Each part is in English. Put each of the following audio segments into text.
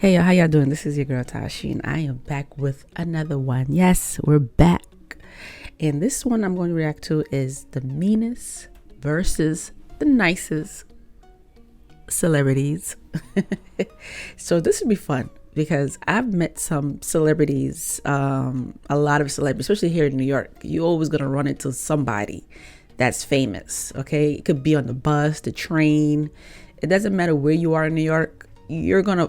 Hey, how y'all doing? This is your girl Tashi, and I am back with another one. Yes, we're back. And this one I'm going to react to is the meanest versus the nicest celebrities. So this would be fun because I've met some celebrities, a lot of celebrities, especially here in New York. You're always going to run into somebody that's famous, okay? It could be on the bus, the train. It doesn't matter where you are in New York. You're gonna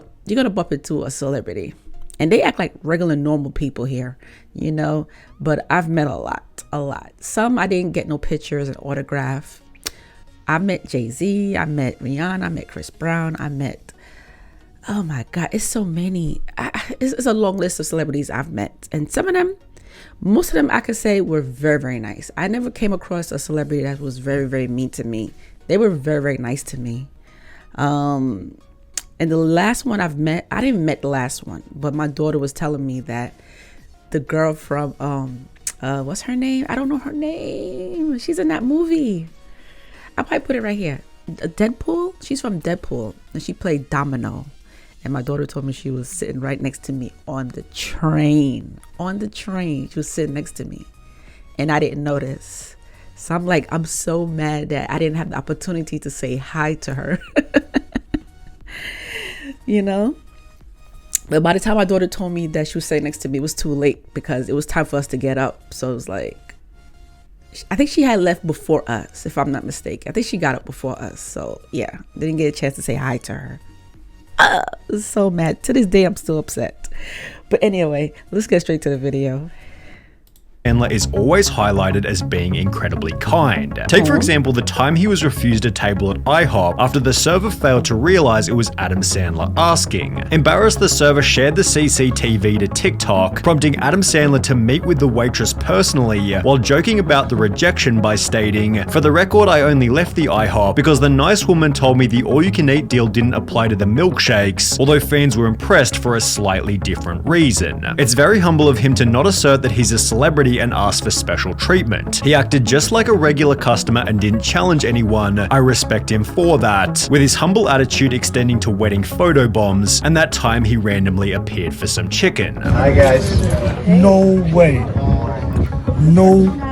bump into a celebrity, and they act like regular normal people here, but I've met a lot. Some I didn't get no pictures and autograph. I met Jay-Z, I met Rihanna, I met Chris Brown, oh my God, it's so many. It's a long list of celebrities I've met, and most of them I could say were very, very nice. I never came across a celebrity that was very, very mean to me. They were very, very nice to me. And the last one I've met, I didn't met the last one, but my daughter was telling me that the girl from, what's her name? I don't know her name. She's in that movie. I'll probably put it right here. Deadpool? She's from Deadpool, and she played Domino. And my daughter told me she was sitting right next to me on the train. She was sitting next to me, and I didn't notice. So I'm so mad that I didn't have the opportunity to say hi to her. But by the time my daughter told me that she was sitting next to me, it was too late because it was time for us to get up. So it was I think she had left before us, if I'm not mistaken. I think she got up before us. So yeah, didn't get a chance to say hi to her. I was so mad. To this day, I'm still upset. But anyway, let's get straight to the video. Sandler is always highlighted as being incredibly kind. Take for example the time he was refused a table at IHOP after the server failed to realize it was Adam Sandler asking. Embarrassed, the server shared the CCTV to TikTok, prompting Adam Sandler to meet with the waitress personally, while joking about the rejection by stating, "For the record, I only left the IHOP because the nice woman told me the all-you-can-eat deal didn't apply to the milkshakes," although fans were impressed for a slightly different reason. It's very humble of him to not assert that he's a celebrity and asked for special treatment. He acted just like a regular customer and didn't challenge anyone. I respect him for that, with his humble attitude extending to wedding photo bombs and that time he randomly appeared for some chicken. Hi guys. No way. No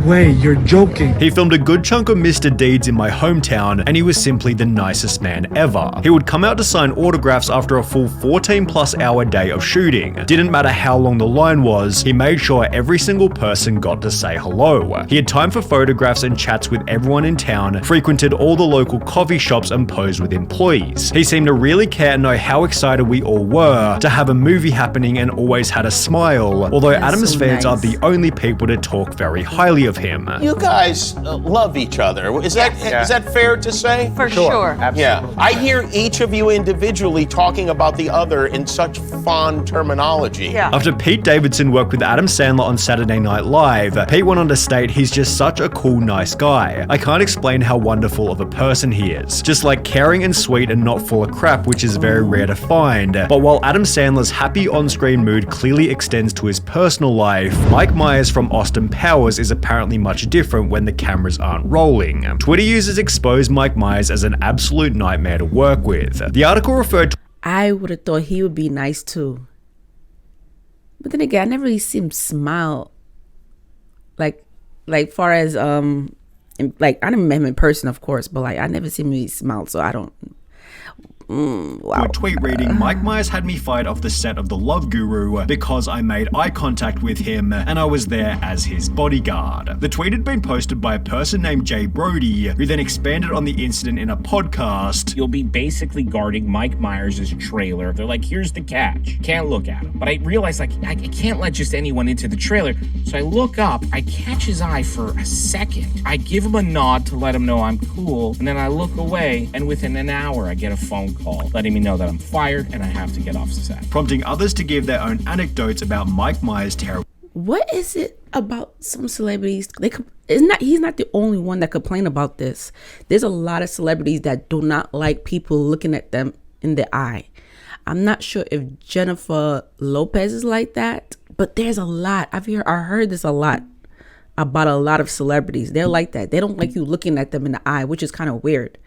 way, you're joking. He filmed a good chunk of Mr. Deeds in my hometown, and he was simply the nicest man ever. He would come out to sign autographs after a full 14+ hour day of shooting. Didn't matter how long the line was, he made sure every single person got to say hello. He had time for photographs and chats with everyone in town, frequented all the local coffee shops and posed with employees. He seemed to really care and know how excited we all were to have a movie happening, and always had a smile, although Adam's fans are the only people to talk very highly of him. You guys love each other. Is that fair to say? For sure. Absolutely. Yeah. I hear each of you individually talking about the other in such fond terminology. Yeah. After Pete Davidson worked with Adam Sandler on Saturday Night Live, Pete went on to state he's just such a cool, nice guy. I can't explain how wonderful of a person he is. Just caring and sweet and not full of crap, which is very rare to find. But while Adam Sandler's happy on-screen mood clearly extends to his personal life, Mike Myers from Austin Powers is apparently much different when the cameras aren't rolling. Twitter users exposed Mike Myers as an absolute nightmare to work with. The article referred to I would have thought he would be nice too. But then again, I never really see him smile. Far as I never met him in person, of course, but I never see him really smile, so I don't. Wow. a tweet reading, "Mike Myers had me fired off the set of The Love Guru because I made eye contact with him and I was there as his bodyguard." The tweet had been posted by a person named Jay Brody, who then expanded on the incident in a podcast. You'll be basically guarding Mike Myers' trailer. They're like, here's the catch. Can't look at him. But I realized, I can't let just anyone into the trailer. So I look up, I catch his eye for a second. I give him a nod to let him know I'm cool, and then I look away, and within an hour, I get a phone call letting me know that I'm fired and I have to get off the set. Prompting others to give their own anecdotes about Mike Myers' terrible. What is it about some celebrities? He's not the only one that complain about this. There's a lot of celebrities that do not like people looking at them in the eye. I'm not sure if Jennifer Lopez is like that, but there's a lot. I heard this a lot about a lot of celebrities. They're like that. They don't like you looking at them in the eye, which is kind of weird.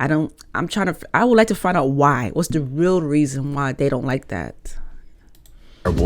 I would like to find out why. What's the real reason why they don't like that?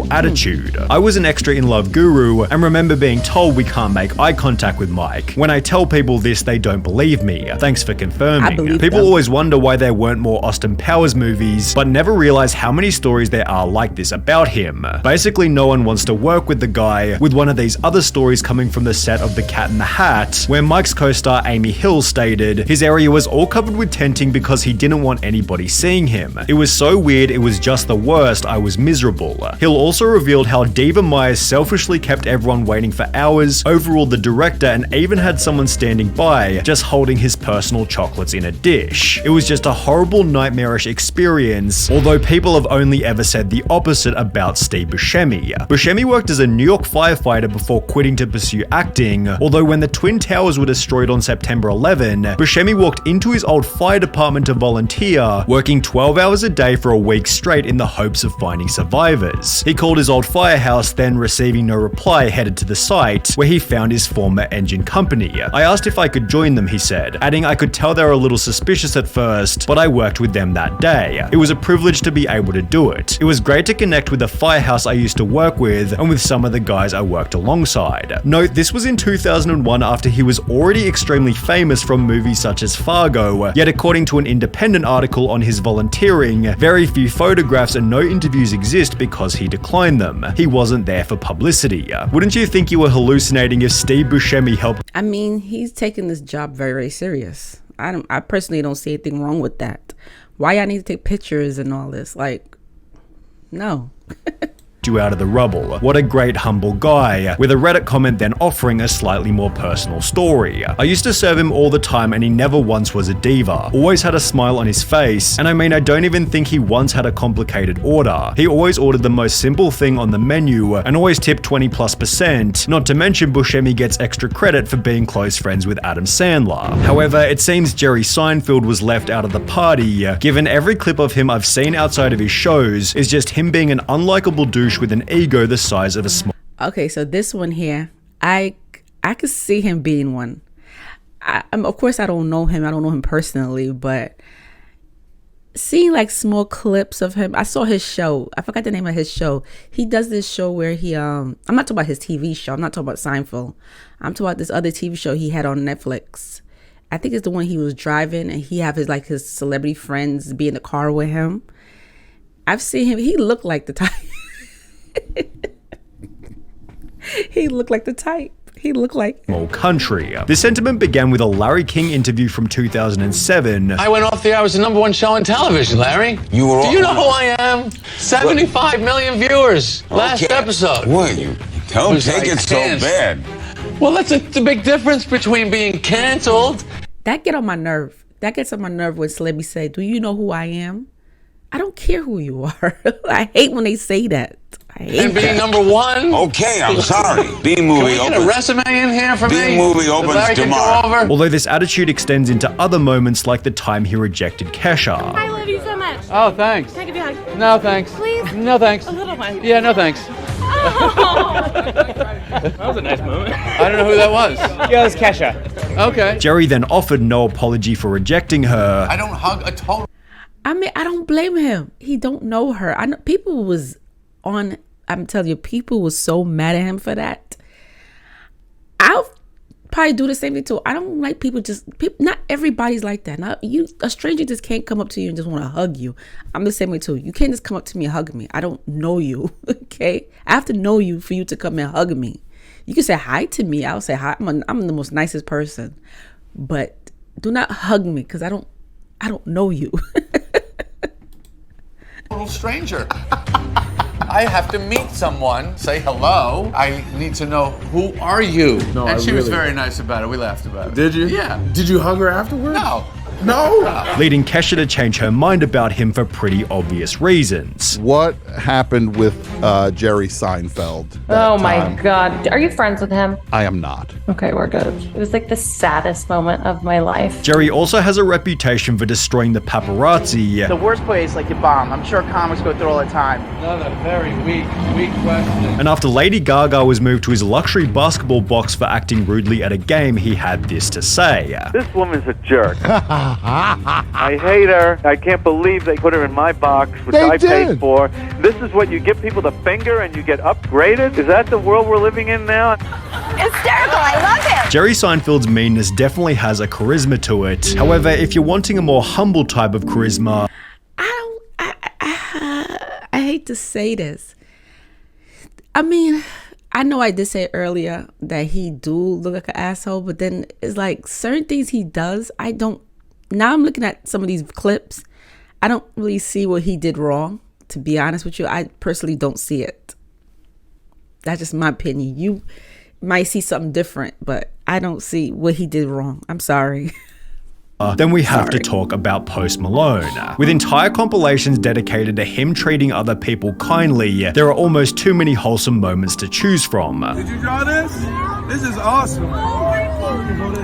Attitude. I was an extra in Love guru and remember being told we can't make eye contact with Mike. When I tell people this, they don't believe me. Thanks for confirming. I believe People them. always wonder why there weren't more Austin Powers movies, but never realize how many stories there are like this about him. Basically, no one wants to work with the guy, with one of these other stories coming from the set of The Cat in the Hat, where Mike's co-star Amy Hill stated his area was all covered with tenting because he didn't want anybody seeing him. It was so weird, it was just the worst, I was miserable. Hill also revealed how Diva Myers selfishly kept everyone waiting for hours, overruled the director, and even had someone standing by, just holding his personal chocolates in a dish. It was just a horrible, nightmarish experience, although people have only ever said the opposite about Steve Buscemi. Buscemi worked as a New York firefighter before quitting to pursue acting, although when the Twin Towers were destroyed on September 11, Buscemi walked into his old fire department to volunteer, working 12 hours a day for a week straight in the hopes of finding survivors. He called his old firehouse, then receiving no reply, headed to the site, where he found his former engine company. I asked if I could join them, he said, adding I could tell they were a little suspicious at first, but I worked with them that day. It was a privilege to be able to do it. It was great to connect with the firehouse I used to work with, and with some of the guys I worked alongside. Note, this was in 2001 after he was already extremely famous from movies such as Fargo, yet according to an independent article on his volunteering, very few photographs and no interviews exist because he declined them. He wasn't there for publicity. Wouldn't you think you were hallucinating if Steve Buscemi helped? I mean, he's taking this job very, very serious. I personally don't see anything wrong with that. Why I need to take pictures and all this? Like, no. You out of the rubble. What a great humble guy, with a Reddit comment then offering a slightly more personal story. I used to serve him all the time and he never once was a diva. Always had a smile on his face, and I mean I don't even think he once had a complicated order. He always ordered the most simple thing on the menu and always tipped 20+%, not to mention Buscemi gets extra credit for being close friends with Adam Sandler. However, it seems Jerry Seinfeld was left out of the party, given every clip of him I've seen outside of his shows is just him being an unlikable douche with an ego the size of a small. Okay, so this one here, I could see him being one. Of course, I don't know him. I don't know him personally, but seeing like small clips of him, I saw his show. I forgot the name of his show. He does this show where he I'm not talking about his TV show. I'm not talking about Seinfeld. I'm talking about this other TV show he had on Netflix. I think it's the one he was driving and he have his celebrity friends be in the car with him. I've seen him. He looked like the type. He looked like the type. He looked like small country. This sentiment began with a Larry King interview from 2007. I went off the air. I was the #1 show on television, Larry. Do you know who I am? 75 million viewers. Last episode. What? You don't take it so bad. Well, that's the big difference between being canceled. That get on my nerve. That gets on my nerve when celebrities say, "Do you know who I am?" I don't care who you are. I hate when they say that. I hate and being that. #1. Okay, I'm sorry. B-movie Can we get a resume in here for me? B-movie opens tomorrow. Although this attitude extends into other moments like the time he rejected Kesha. I love you so much. Oh, thanks. Can I give you a hug? No, thanks. Please? No, thanks. A little one. Yeah, no, thanks. Oh. That was a nice moment. I don't know who that was. Yeah, it was Kesha. Okay. Jerry then offered no apology for rejecting her. I don't hug a total. I mean, I don't blame him. He don't know her. I know people was on. I'm telling you, people was so mad at him for that. I'll probably do the same thing too. I don't like people. Not everybody's like that. Not you. A stranger just can't come up to you and just want to hug you. I'm the same way too. You can't just come up to me and hug me. I don't know you. Okay, I have to know you for you to come and hug me. You can say hi to me. I'll say hi. I'm the most nicest person, but do not hug me because I don't know you. Total stranger. I have to meet someone, say hello. I need to know, who are you? No, and she was very nice about it. We laughed about it. Did you? Yeah. Did you hug her afterwards? No. No? Leading Kesha to change her mind about him for pretty obvious reasons. What happened with Jerry Seinfeld? Oh my God. Are you friends with him? I am not. Okay, we're good. It was like the saddest moment of my life. Jerry also has a reputation for destroying the paparazzi. The worst place, like you bomb. I'm sure comics go through all the time. Another very weak question. And after Lady Gaga was moved to his luxury basketball box for acting rudely at a game, he had this to say. This woman's a jerk. I hate her. I can't believe they put her in my box, which I paid for. This is what you give people the finger and you get upgraded? Is that the world we're living in now? Hysterical, I love it. Jerry Seinfeld's meanness definitely has a charisma to it. However, if you're wanting a more humble type of charisma, I hate to say this. I mean, I know I did say earlier that he do look like an asshole, but then it's like certain things he does, now I'm looking at some of these clips, I don't really see what he did wrong, to be honest with you. I personally don't see it. That's just my opinion. You might see something different, but I don't see what he did wrong. I'm sorry. Then we have to talk about Post Malone. With entire compilations dedicated to him treating other people kindly, there are almost too many wholesome moments to choose from. Did you draw this? This is awesome. I love you too.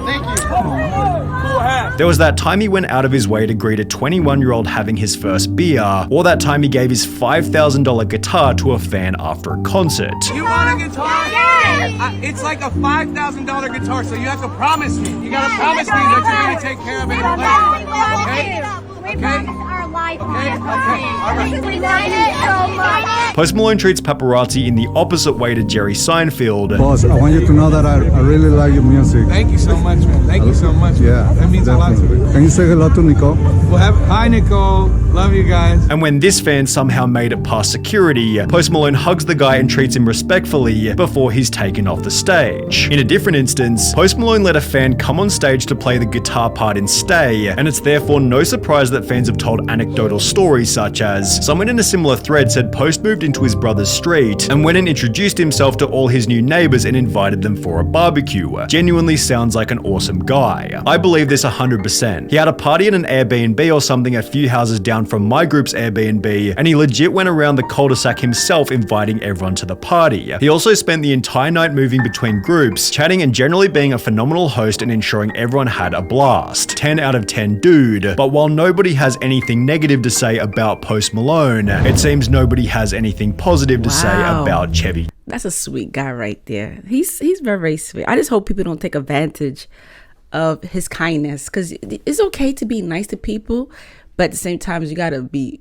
Thank you. Cool hat. There was that time he went out of his way to greet a 21-year-old having his first beer, or that time he gave his $5,000 guitar to a fan after a concert. You want a guitar? Yes! It's like a $5,000 guitar, so you have to promise me. You gotta promise me that you're gonna take care of it and play it. Okay? Okay? Our life. Okay? All right. We like it so much. Post Malone treats paparazzi in the opposite way to Jerry Seinfeld. Boss, I want you to know that I really like your music. Thank you so much, man. Thank you so much. Yeah, that means definitely. a lot to me. Can you say hello to Nicole? Hi, Nicole. Love you guys. And when this fan somehow made it past security, Post Malone hugs the guy and treats him respectfully before he's taken off the stage. In a different instance, Post Malone let a fan come on stage to play the guitar part in Stay, and it's therefore no surprise that fans have told anecdotal stories such as, someone in a similar thread said Post moved into his brother's street and went and introduced himself to all his new neighbors and invited them for a barbecue. Genuinely sounds like an awesome guy. I believe this 100%. He had a party at an Airbnb or something a few houses down from my group's Airbnb, and he legit went around the cul-de-sac himself inviting everyone to the party. He also spent the entire night moving between groups, chatting and generally being a phenomenal host and ensuring everyone had a blast. 10 out of 10 dude. But while nobody has anything negative to say about Post Malone, it seems nobody has anything positive to say about Chevy. That's a sweet guy right there. He's very, very sweet. I just hope people don't take advantage of his kindness, because it's okay to be nice to people, but at the same time, you gotta be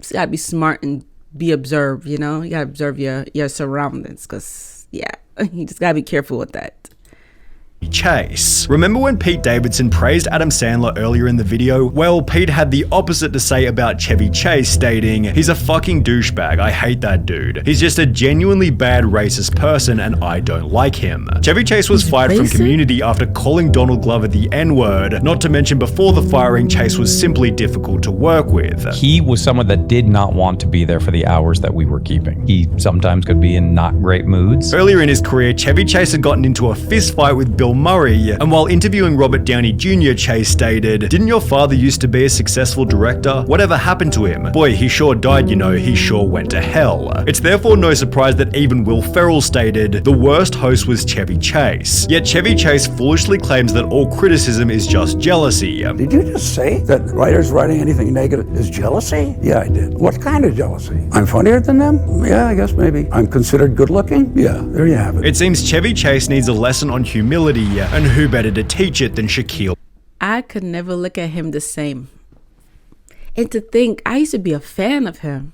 smart and be observed. You know, you gotta observe your surroundings, because you just gotta be careful with that. Chase. Remember when Pete Davidson praised Adam Sandler earlier in the video? Well, Pete had the opposite to say about Chevy Chase, stating, "He's a fucking douchebag. I hate that dude. He's just a genuinely bad racist person and I don't like him." Chevy Chase was fired from Community after calling Donald Glover the N-word, not to mention before the firing, Chase was simply difficult to work with. He was someone that did not want to be there for the hours that we were keeping. He sometimes could be in not great moods. Earlier in his career, Chevy Chase had gotten into a fist fight with Bill Murray, and while interviewing Robert Downey Jr., Chase stated, "Didn't your father used to be a successful director? Whatever happened to him? Boy, he sure died, you know, he sure went to hell." It's therefore no surprise that even Will Ferrell stated, "The worst host was Chevy Chase." Yet Chevy Chase foolishly claims that all criticism is just jealousy. Did you just say that writers writing anything negative is jealousy? Yeah, I did. What kind of jealousy? I'm funnier than them? Yeah, I guess maybe. I'm considered good looking? Yeah, there you have it. It seems Chevy Chase needs a lesson on humility, and who better to teach it than Shaquille? I could never look at him the same. And to think, I used to be a fan of him.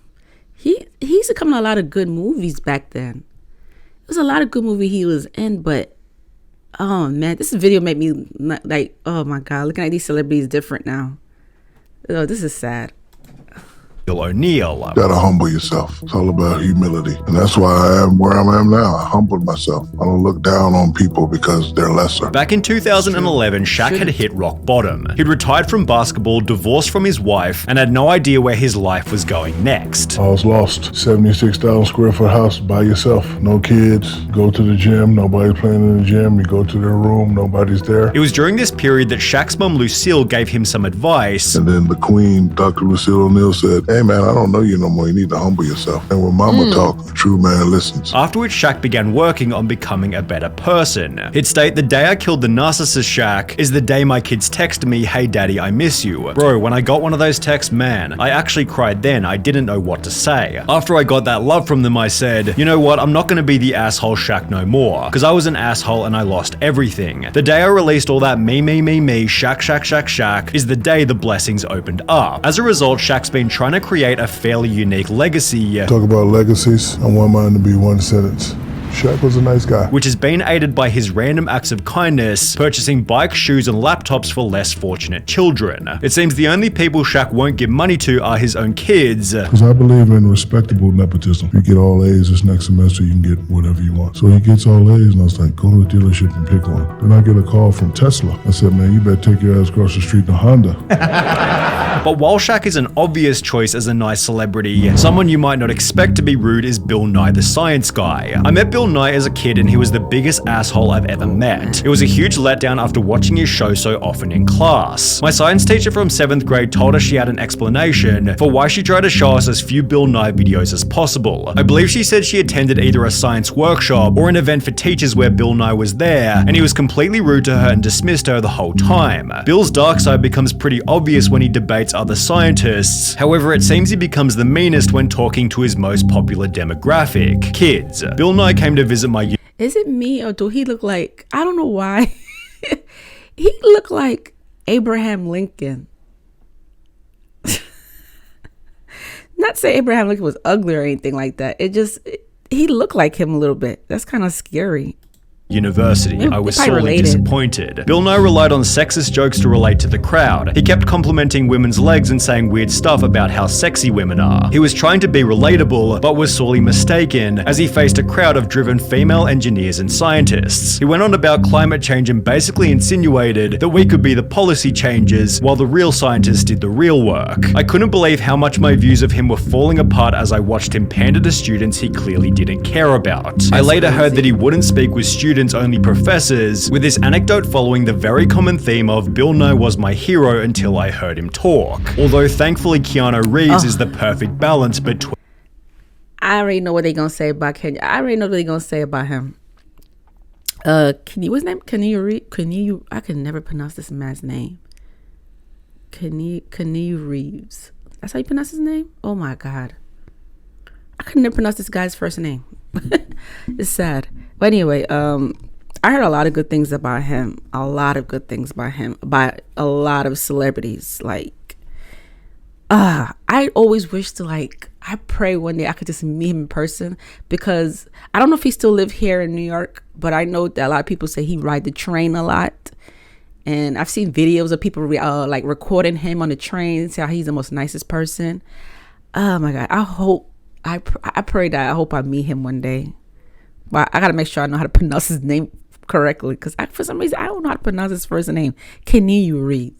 He used to come in a lot of good movies back then. There was a lot of good movie he was in, but oh man, this video made me like, oh my God, looking at these celebrities different now. Oh, this is sad. O'Neal. Gotta humble yourself. It's all about humility. And that's why I am where I am now. I humbled myself. I don't look down on people because they're lesser. Back in 2011, Shaq had hit rock bottom. He'd retired from basketball, divorced from his wife, and had no idea where his life was going next. I was lost. 76,000 square foot house by yourself. No kids. Go to the gym. Nobody's playing in the gym. You go to their room. Nobody's there. It was during this period that Shaq's mom, Lucille, gave him some advice. And then the queen, Dr. Lucille O'Neal, said, Hey man, I don't know you no more. You need to humble yourself. And when mama talks, a true man listens. After which Shaq began working on becoming a better person. He'd state, the day I killed the narcissist Shaq is the day my kids text me, hey daddy, I miss you. Bro, when I got one of those texts, man, I actually cried then. I didn't know what to say. After I got that love from them, I said, you know what, I'm not gonna be the asshole Shaq no more. Cause I was an asshole and I lost everything. The day I released all that me, Shaq is the day the blessings opened up. As a result, Shaq's been trying to create a fairly unique legacy. Talk about legacies. I want mine to be one sentence. Shaq was a nice guy. Which has been aided by his random acts of kindness, purchasing bikes, shoes, and laptops for less fortunate children. It seems the only people Shaq won't give money to are his own kids. Because I believe in respectable nepotism. If you get all A's this next semester, you can get whatever you want. So he gets all A's, and I was like, go to the dealership and pick one. Then I get a call from Tesla. I said, man, you better take your ass across the street to Honda. But while Shaq is an obvious choice as a nice celebrity, someone you might not expect to be rude is Bill Nye the Science Guy. I met Bill Nye as a kid and he was the biggest asshole I've ever met. It was a huge letdown after watching his show so often in class. My science teacher from 7th grade told us she had an explanation for why she tried to show us as few Bill Nye videos as possible. I believe she said she attended either a science workshop or an event for teachers where Bill Nye was there, and he was completely rude to her and dismissed her the whole time. Bill's dark side becomes pretty obvious when he debates other scientists. However, it seems he becomes the meanest when talking to his most popular demographic, kids. Bill Nye came to visit my... Is it me or do he look like... I don't know why. He looked like Abraham Lincoln. Not say Abraham Lincoln was ugly or anything like that. He looked like him a little bit. That's kind of scary. University. I was sorely disappointed. Bill Nye relied on sexist jokes to relate to the crowd. He kept complimenting women's legs and saying weird stuff about how sexy women are. He was trying to be relatable, but was sorely mistaken as he faced a crowd of driven female engineers and scientists. He went on about climate change and basically insinuated that we could be the policy changers while the real scientists did the real work. I couldn't believe how much my views of him were falling apart as I watched him pander to students he clearly didn't care about. I later heard that he wouldn't speak with students, only professors, with this anecdote following the very common theme of Bill Nye was my hero until I heard him talk. Although thankfully Keanu Reeves is the perfect balance between... I already know what they're going to say about Kenya. I already know what they're going to say about him. What's his name? Keanu, I can never pronounce this man's name. Keanu Reeves. That's how you pronounce his name? Oh my God. I could never pronounce this guy's first name. It's sad. But anyway, I heard a lot of good things about him. A lot of good things about him. About a lot of celebrities. Like, I always wish to I pray one day I could just meet him in person, because I don't know if he still lives here in New York, but I know that a lot of people say he ride the train a lot. And I've seen videos of people recording him on the train, say how he's the most nicest person. Oh my God. I pray that I hope I meet him one day. But I got to make sure I know how to pronounce his name correctly, because for some reason I don't know how to pronounce his first name. Keanu Reeves.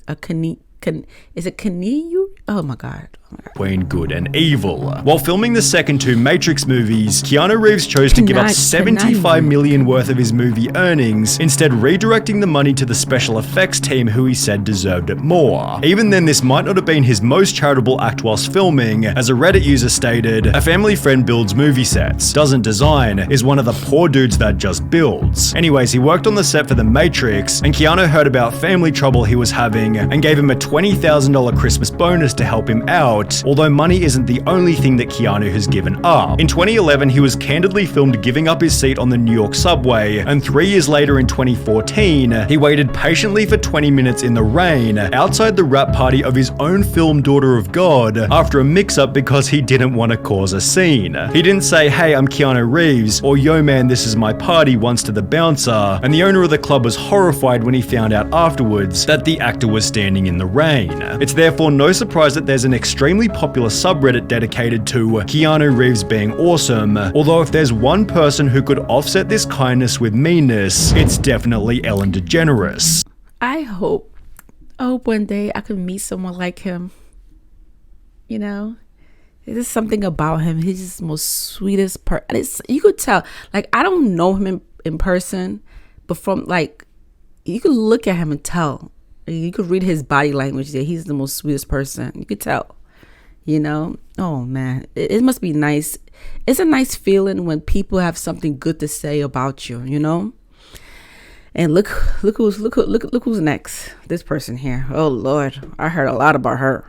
Is it Keanu? Oh my God. Between good and evil. While filming the second two Matrix movies, Keanu Reeves chose to give up $75 million worth of his movie earnings, instead redirecting the money to the special effects team, who he said deserved it more. Even then, this might not have been his most charitable act whilst filming. As a Reddit user stated, a family friend builds movie sets, doesn't design, is one of the poor dudes that just builds. Anyways, he worked on the set for The Matrix, and Keanu heard about family trouble he was having and gave him a $20,000 Christmas bonus to help him out, although money isn't the only thing that Keanu has given up. In 2011, he was candidly filmed giving up his seat on the New York subway, and 3 years later in 2014, he waited patiently for 20 minutes in the rain outside the wrap party of his own film Daughter of God after a mix-up because he didn't want to cause a scene. He didn't say, hey, I'm Keanu Reeves, or yo man, this is my party once to the bouncer, and the owner of the club was horrified when he found out afterwards that the actor was standing in the rain. It's therefore no surprise that there's an extremely popular subreddit dedicated to Keanu Reeves being awesome, although if there's one person who could offset this kindness with meanness, it's definitely Ellen DeGeneres. I hope one day I can meet someone like him. You know, there's something about him. He's just the most sweetest person. You could tell, I don't know him in person, but from you could look at him and tell. You could read his body language that he's the most sweetest person. You could tell. You know? Oh man, it must be nice. It's a nice feeling when people have something good to say about you, you know? And look who's next. This person here. Oh Lord, I heard a lot about her.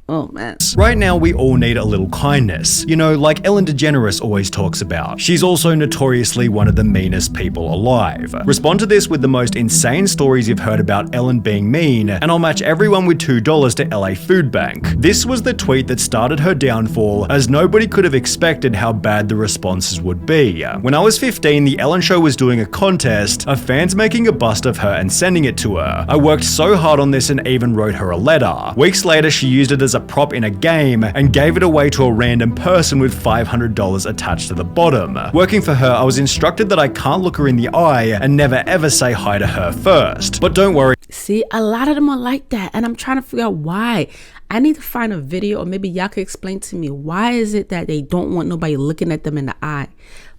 Oh man. Right now, we all need a little kindness. You know, like Ellen DeGeneres always talks about. She's also notoriously one of the meanest people alive. Respond to this with the most insane stories you've heard about Ellen being mean, and I'll match everyone with $2 to LA Food Bank. This was the tweet that started her downfall, as nobody could have expected how bad the responses would be. When I was 15, The Ellen Show was doing a contest of fans making a bust of her and sending it to her. I worked so hard on this and even wrote her a letter. Weeks later, she used it as a prop in a game and gave it away to a random person with $500 attached to the bottom. Working for her, I was instructed that I can't look her in the eye and never ever say hi to her first. But don't worry. See, a lot of them are like that, and I'm trying to figure out why. I need to find a video, or maybe y'all can explain to me, why is it that they don't want nobody looking at them in the eye?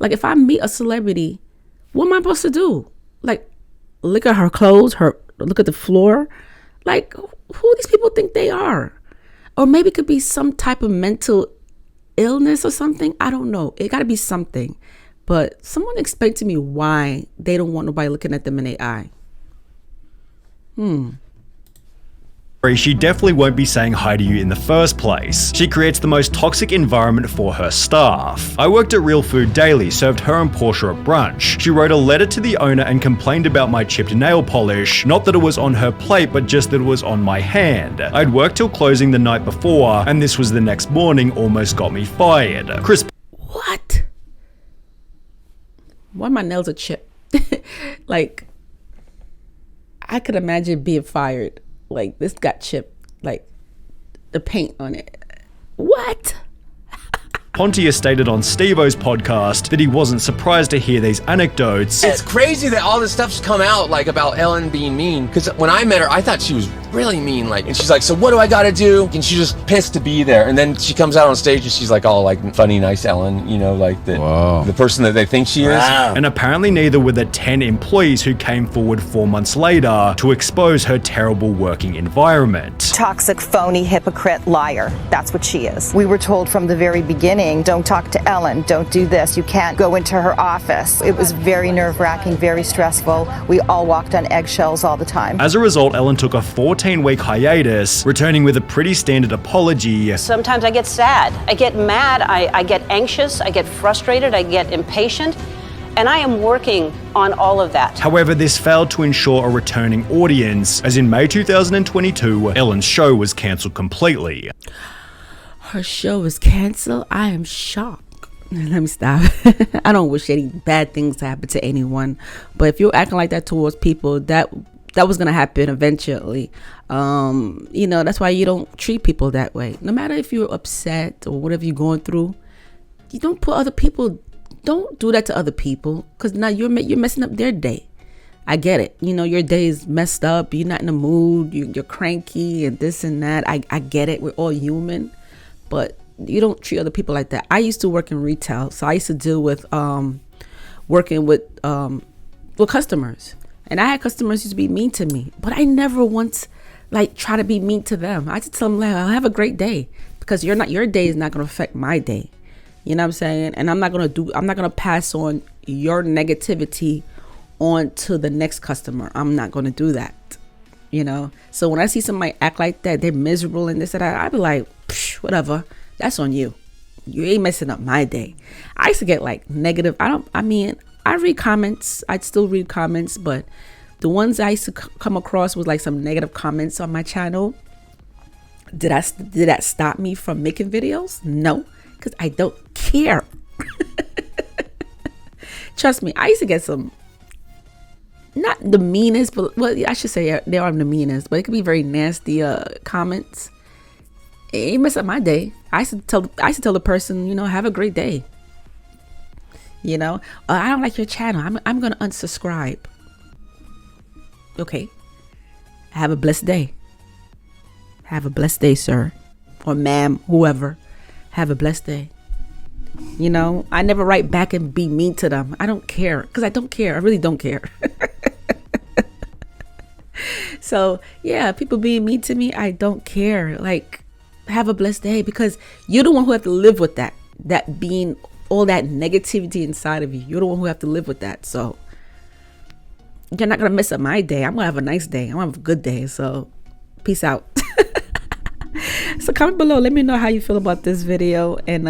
Like, if I meet a celebrity, what am I supposed to do? Like, look at her clothes, look at the floor? Like, who these people think they are? Or maybe it could be some type of mental illness or something. I don't know. It got to be something. But someone explain to me why they don't want nobody looking at them in the eye. She definitely won't be saying hi to you in the first place. She creates the most toxic environment for her staff. I worked at Real Food Daily, served her and Portia at brunch. She wrote a letter to the owner and complained about my chipped nail polish. Not that it was on her plate, but just that it was on my hand. I'd worked till closing the night before, and this was the next morning, almost got me fired. What? Why my nails are chipped? Like, I could imagine being fired. Like, this got chipped, like the paint on it. What? Pontius stated on Steve-O's podcast that he wasn't surprised to hear these anecdotes. It's crazy that all this stuff's come out, like, about Ellen being mean. Because when I met her, I thought she was really mean. Like, and she's like, so what do I gotta do? And she's just pissed to be there. And then she comes out on stage and she's like, all like funny, nice Ellen, you know, like the person that they think she is. And apparently neither were the 10 employees who came forward 4 months later to expose her terrible working environment. Toxic, phony, hypocrite, liar. That's what she is. We were told from the very beginning, don't talk to Ellen, don't do this, you can't go into her office. It was very nerve-wracking, very stressful. We all walked on eggshells all the time. As a result, Ellen took a 14-week hiatus, returning with a pretty standard apology. Sometimes I get sad, I get mad, I get anxious, I get frustrated, I get impatient, and I am working on all of that. However, this failed to ensure a returning audience, as in May 2022, Ellen's show was cancelled completely. Her show was canceled? I am shocked. Let me stop. I don't wish any bad things to happen to anyone, but if you're acting like that towards people, that was gonna happen eventually. You know, that's why you don't treat people that way. No matter if you're upset or whatever you're going through, you don't put other people. Don't do that to other people, because now you're messing up their day. I get it. You know, your day is messed up. You're not in the mood. You're cranky and this and that. I get it. We're all human. But you don't treat other people like that. I used to work in retail, so I used to deal with working with customers, and I had customers used to be mean to me, but I never once like try to be mean to them. I just tell them, like, I'll have a great day, because your day is not going to affect my day. You know what I'm saying? And I'm not gonna pass on your negativity on to the next customer. I'm not going to do that. You know, so when I see somebody act like that, they're miserable and this and that, I'd be like, whatever, that's on you. You ain't messing up my day. I used to get like negative. I read comments. I'd still read comments, but the ones I used to come across was like some negative comments on my channel. Did that stop me from making videos? No, because I don't care. Trust me, I used to get some, not the meanest, but well, I should say they are the meanest, but it could be very nasty comments. It messed up my day. I used to tell the person, you know, have a great day. You know, I don't like your channel. I'm gonna unsubscribe. Okay. Have a blessed day. Have a blessed day, sir, or ma'am, whoever. Have a blessed day. You know, I never write back and be mean to them. I don't care, because I don't care. I really don't care. So yeah, people being mean to me, I don't care. Like, have a blessed day, because you're the one who have to live with that being all that negativity inside of you. You're the one who have to live with that. So you're not gonna mess up my day. I'm gonna have a nice day. I'm gonna have a good day. So peace out. So comment below, let me know how you feel about this video and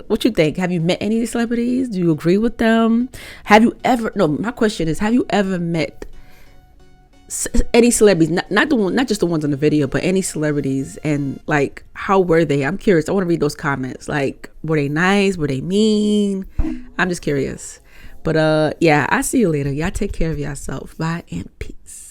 what you think. Have you met any celebrities? Do you agree with them? My question is, have you ever met any celebrities, not just the ones on the video, but any celebrities, and like, how were they? I'm curious. I want to read those comments. Like, were they nice? Were they mean? I'm just curious. But yeah, I'll see you later. Y'all take care of yourself. Bye and peace.